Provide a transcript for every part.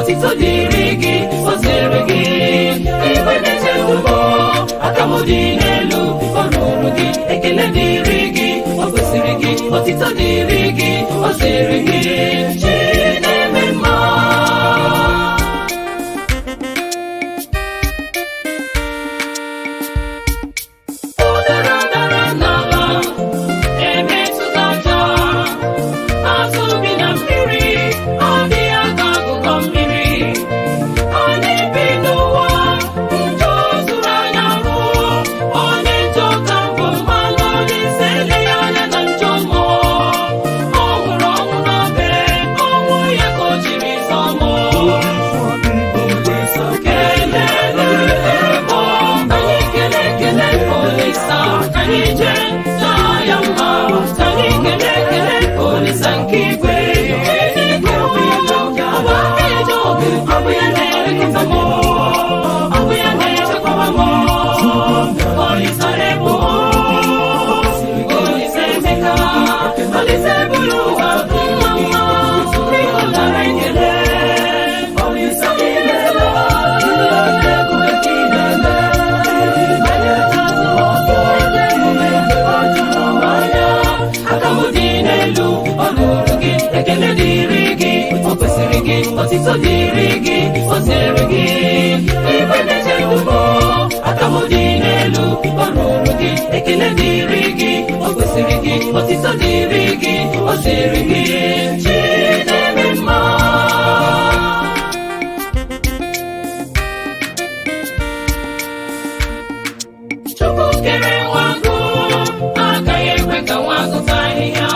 Otito dirigi, oserigi, iwe nechetubo, akamudinelu, orurugi, ekele dirigi, osirigi, otito dirigi, oserigi, chinemema. Otito dirigi, oserigi, iwe nechetubo, akamudinelu, orurugi, ekele dirigi, okwesirigi, otito dirigi, oserigi, chinemema. Chukwu kere nwago, agaghị ekwe ka nwago taa ahịhịa.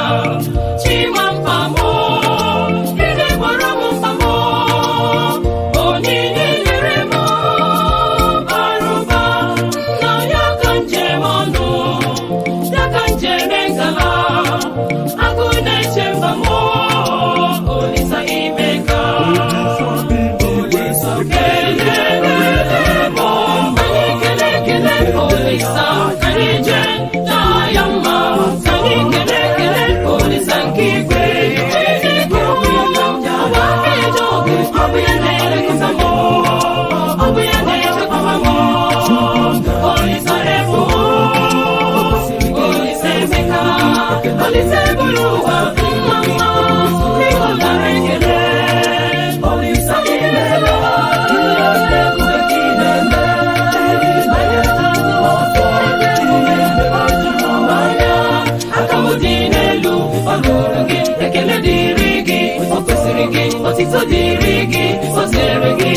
Otito dirigi, oserigi,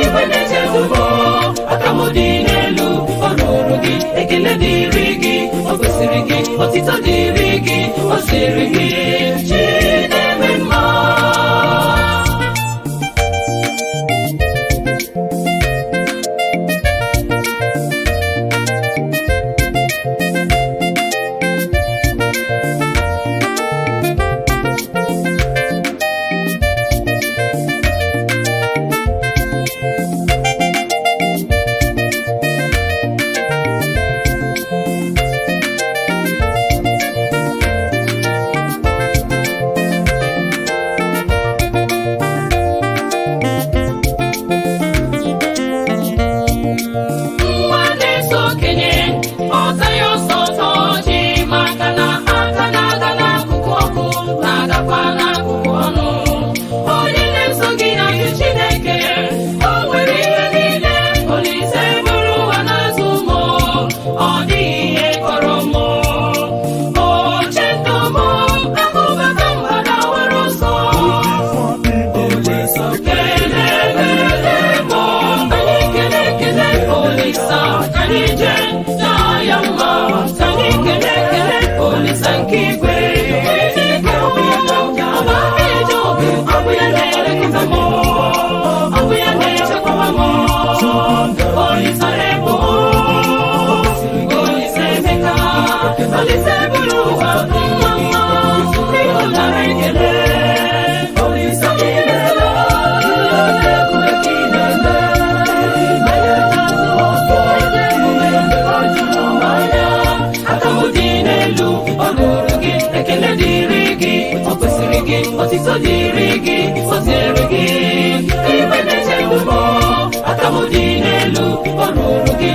iwe nechetubo, akamudinelu, orurugi, ekele dirigi, okwesirigi, otito dirigi, oserigi, chinemema. Olisa anyị je jaa ya mma, anyị kele kele Olisa nke igwe. Ọ bụ ya na-elekọta m, ọ bụ ya na-echekwaba m. Olisa ebo, Olisa Emeka, Olisa eburu ụwa mma mma, ịhụnara ekele. Olisa imela, ebube gị na-eme. Aka m dị n'elu, ọ lụrụ gị, ekele dịrị gị, ọ kwesịrị gị, otito dịrị gị, ọ dịrị gị. Ibe na-eche ndụ m, aka m dị n'elu, ọ lụrụ gị.